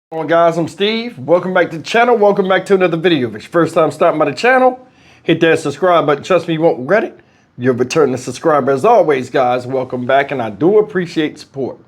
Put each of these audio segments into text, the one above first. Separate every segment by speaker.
Speaker 1: Hello guys, I'm Steve. Welcome back to the channel. Welcome back to another video. If it's your first time stopping by the channel, hit that subscribe button. Trust me, you won't regret it. You're a returning subscriber as always, guys. Welcome back, and I do appreciate support.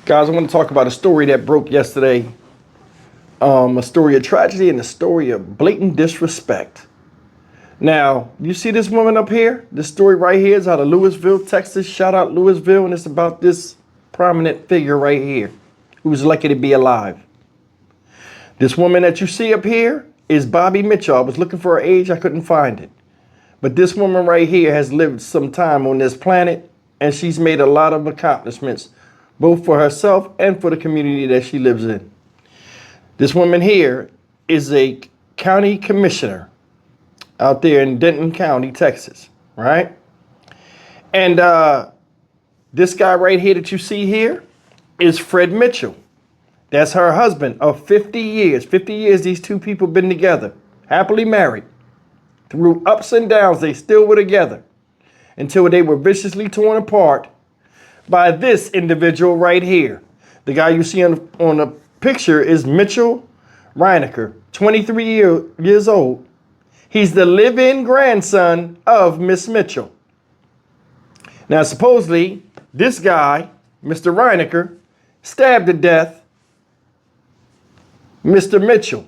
Speaker 1: Guys, I want to talk about a story that broke yesterday. A story of tragedy and a story of blatant disrespect. Now, you see this woman up here? This story right here is out of Lewisville, Texas. Shout out Lewisville, and it's about this prominent figure right here who's lucky to be alive. This woman that you see up here is Bobby Mitchell. I was looking for her age, I couldn't find it. But this woman right here has lived some time on this planet, and she's made a lot of accomplishments, both for herself and for the community that she lives in. This woman here is a county commissioner out there in Denton County, Texas, right? And this guy right here that you see here is Fred Mitchell. That's her husband of 50 years. 50 years these two people been together, happily married. Through ups and downs, they still were together until they were viciously torn apart by this individual right here. The guy you see on the picture is Mitchell Reinecker, 23 years old. He's the live-in grandson of Miss Mitchell. Now, supposedly, this guy, Mr. Reinecker, stabbed to death Mr. Mitchell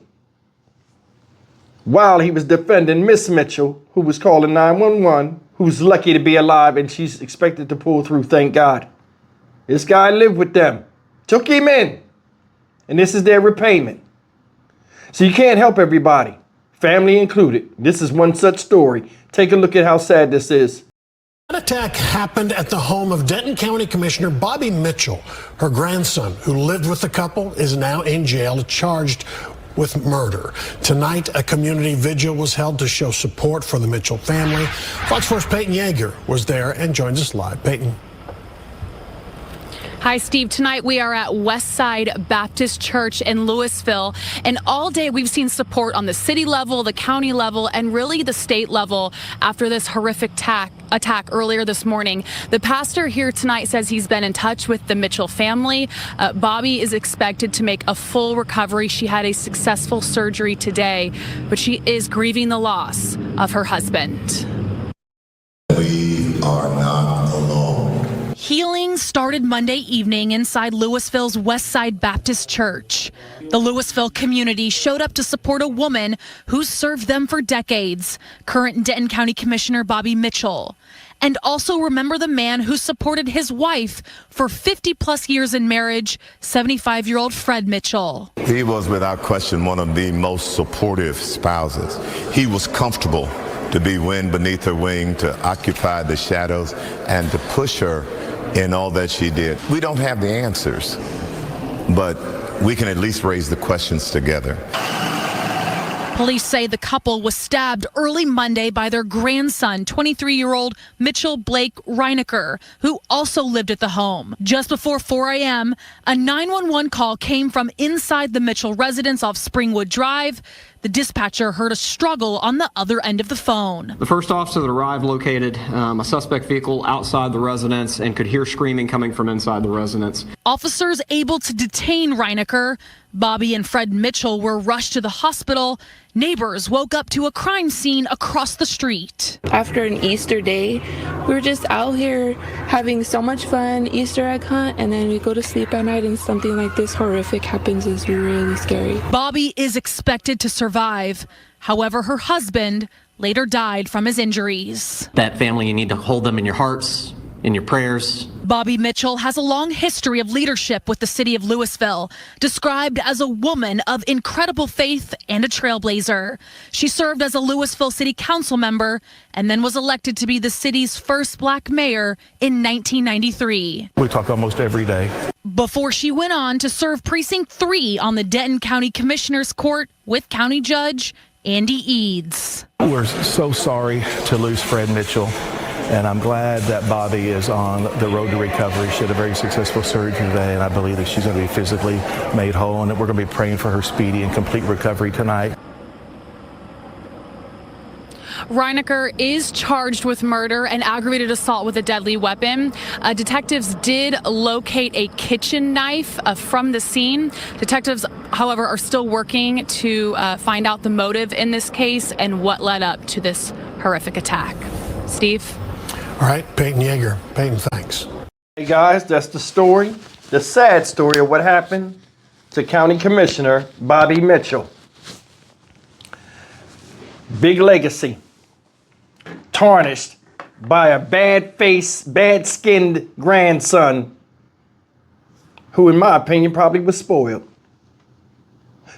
Speaker 1: while he was defending Miss Mitchell, who was calling 911, who's lucky to be alive, and she's expected to pull through, thank God. This guy lived with them, took him in, and this is their repayment. So you can't help everybody, family included. This is one such story. Take a look at how sad this is.
Speaker 2: An attack happened at the home of Denton County Commissioner Bobby Mitchell. Her grandson, who lived with the couple, is now in jail charged with murder. Tonight, a community vigil was held to show support for the Mitchell family. Fox 4's Peyton Yeager was there and joins us live. Peyton.
Speaker 3: Hi, Steve. Tonight we are at Westside Baptist Church in Lewisville, and all day we've seen support on the city level, the county level, and really the state level after this horrific attack earlier this morning. The pastor here tonight says he's been in touch with the Mitchell family. Bobby is expected to make a full recovery. She had a successful surgery today, but she is grieving the loss of her husband.
Speaker 4: We are not alone.
Speaker 3: Healing started Monday evening inside Lewisville's Westside Baptist Church. The Lewisville community showed up to support a woman who's served them for decades, current Denton County Commissioner Bobby Mitchell. And also remember the man who supported his wife for 50-plus years in marriage, 75-year-old Fred Mitchell.
Speaker 4: He was without question one of the most supportive spouses. He was comfortable to be wind beneath her wing, to occupy the shadows, and to push her in all that she did. We don't have the answers, but we can at least raise the questions together.
Speaker 3: Police say the couple was stabbed early Monday by their grandson, 23-year-old Mitchell Blake Reinecker, who also lived at the home. Just before 4 a.m., a 911 call came from inside the Mitchell residence off Springwood Drive. The dispatcher heard a struggle on the other end of the phone.
Speaker 5: The first officer that arrived located a suspect vehicle outside the residence and could hear screaming coming from inside the residence.
Speaker 3: Officers able to detain Reinecker. Bobby and Fred Mitchell were rushed to the hospital. Neighbors woke up to a crime scene across the street.
Speaker 6: After an Easter day, we were just out here having so much fun, Easter egg hunt, and then we go to sleep at night and something like this horrific happens is really scary.
Speaker 3: Bobby is expected to survive. However, her husband later died from his injuries.
Speaker 5: That family, you need to hold them in your hearts, in your prayers.
Speaker 3: Bobby Mitchell has a long history of leadership with the city of Lewisville, described as a woman of incredible faith and a trailblazer. She served as a Lewisville City Council member and then was elected to be the city's first black mayor in 1993.
Speaker 7: We talk almost every day.
Speaker 3: Before she went on to serve Precinct 3 on the Denton County Commissioner's Court with County Judge Andy Eads.
Speaker 7: We're so sorry to lose Fred Mitchell. And I'm glad that Bobby is on the road to recovery. She had a very successful surgery today, and I believe that she's going to be physically made whole, and that we're going to be praying for her speedy and complete recovery tonight.
Speaker 3: Reinecker is charged with murder and aggravated assault with a deadly weapon. Detectives did locate a kitchen knife from the scene. Detectives, however, are still working to find out the motive in this case and what led up to this horrific attack. Steve?
Speaker 2: All right, Peyton Yeager. Peyton, thanks.
Speaker 1: Hey guys, that's the story, the sad story of what happened to County Commissioner Bobby Mitchell. Big legacy, tarnished by a bad-faced, bad-skinned grandson who, in my opinion, probably was spoiled.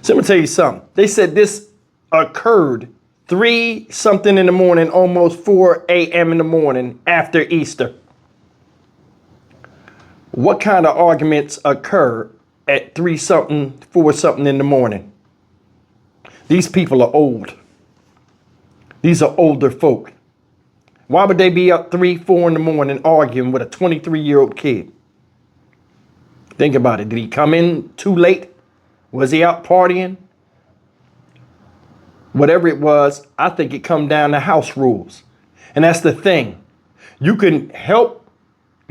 Speaker 1: So let me tell you something. They said this occurred 3-something in the morning, almost 4 a.m. in the morning after Easter. What kind of arguments occur at 3-something, 4-something in the morning? These people are old. These are older folk. Why would they be up 3, 4 in the morning arguing with a 23-year-old kid? Think about it. Did he come in too late? Was he out partying? Whatever it was, I think it come down to house rules. And that's the thing. You can help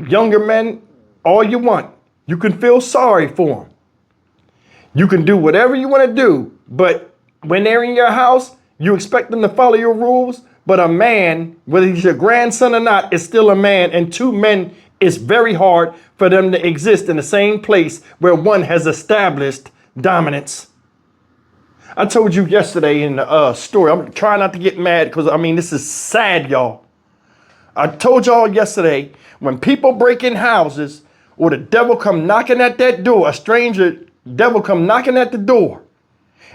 Speaker 1: younger men all you want. You can feel sorry for them. You can do whatever you want to do. But when they're in your house, you expect them to follow your rules. But a man, whether he's your grandson or not, is still a man. And 2 men, it's very hard for them to exist in the same place where one has established dominance. I told you yesterday in the story, I'm trying not to get mad because, I mean, this is sad, y'all. I told y'all yesterday, when people break in houses or the devil come knocking at that door, a stranger devil come knocking at the door,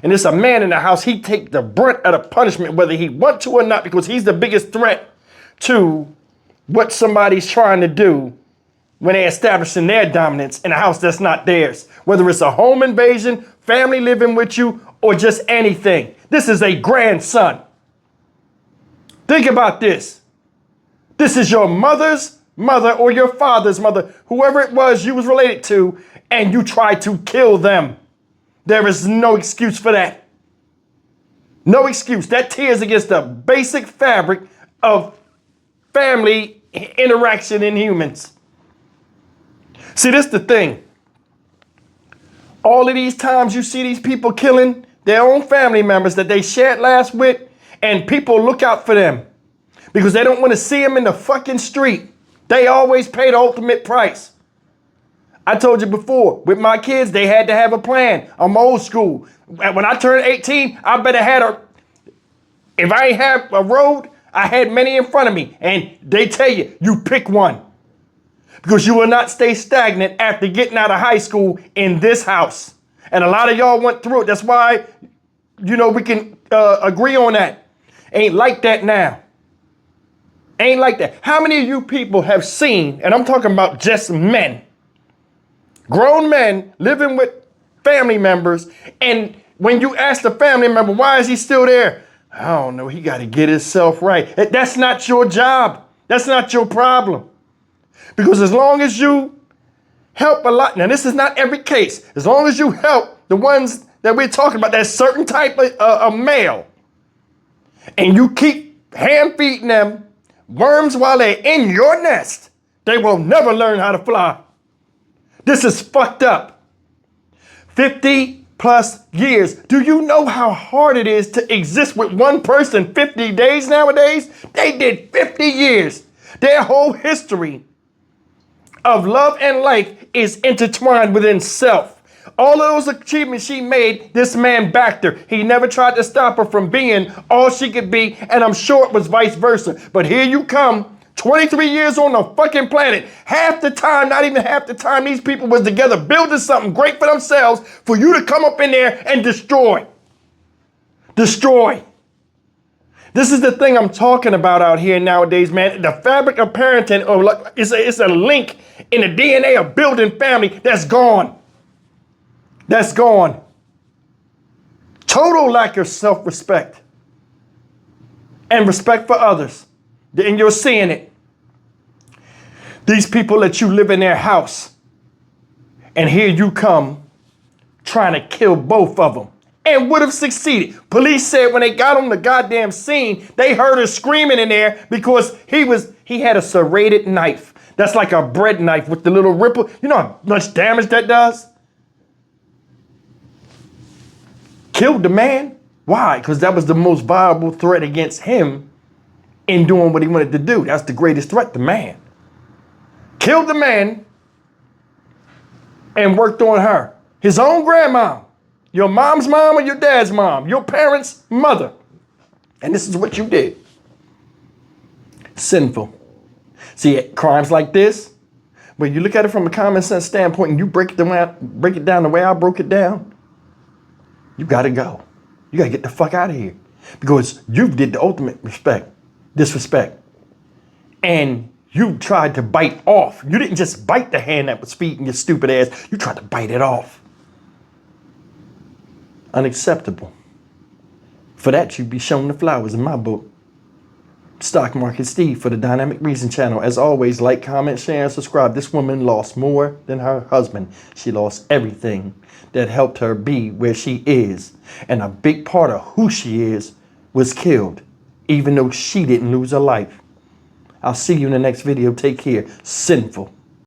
Speaker 1: and it's a man in the house, he take the brunt of the punishment, whether he want to or not, because he's the biggest threat to what somebody's trying to do when they're establishing their dominance in a house that's not theirs. Whether it's a home invasion, family living with you, or just anything. This is a grandson. Think about this. This is your mother's mother or your father's mother, whoever it was you was related to, and you tried to kill them. There is no excuse for that. No excuse. That tears against the basic fabric of family interaction in humans. See, this is the thing. All of these times you see these people killing their own family members that they shared last with, and people look out for them because they don't want to see them in the fucking street. They always pay the ultimate price. I told you before, with my kids, they had to have a plan. I'm old school. When I turned 18, I better had if I ain't have a road, I had many in front of me. And they tell you, you pick one. Because you will not stay stagnant after getting out of high school in this house. And a lot of y'all went through it. That's why, we can agree on that. Ain't like that now. Ain't like that. How many of you people have seen, and I'm talking about just men, grown men living with family members, and when you ask the family member, why is he still there? I don't know. He got to get himself right. That's not your job. That's not your problem. Because as long as you help a lot, now this is not every case, as long as you help the ones that we're talking about, that certain type of male, and you keep hand feeding them worms while they're in your nest, they will never learn how to fly. This is fucked up. 50 plus years. Do you know how hard it is to exist with one person 50 days nowadays? They did 50 years. Their whole history of love and life is intertwined within self. All of those achievements she made, this man backed her. He never tried to stop her from being all she could be, and I'm sure it was vice versa. But here you come, 23 years on the fucking planet. Half the time, not even half the time, these people was together building something great for themselves, for you to come up in there and destroy. Destroy. This is the thing I'm talking about out here nowadays, man. The fabric of parenting it's a link in the DNA of building family that's gone. That's gone. Total lack of self-respect and respect for others. And you're seeing it. These people let you live in their house, and here you come trying to kill both of them and would have succeeded. Police said when they got on the goddamn scene, they heard her screaming in there because he had a serrated knife. That's like a bread knife with the little ripple. You know how much damage that does? Killed the man. Why? Because that was the most viable threat against him in doing what he wanted to do. That's the greatest threat, the man. Killed the man and worked on her. His own grandma. Your mom's mom or your dad's mom. Your parents' mother. And this is what you did. Sinful. See, crimes like this, when you look at it from a common sense standpoint and you break it down the way I broke it down, you gotta go. You gotta get the fuck out of here. Because you did the ultimate disrespect. And you tried to bite off. You didn't just bite the hand that was feeding your stupid ass. You tried to bite it off. Unacceptable. For that, you'd be shown the flowers in my book. Stock Market Steve for the Dynamic Reason channel. As always, like, comment, share, and subscribe. This woman lost more than her husband. She lost everything that helped her be where she is. And a big part of who she is was killed, even though she didn't lose her life. I'll see you in the next video. Take care. Sinful.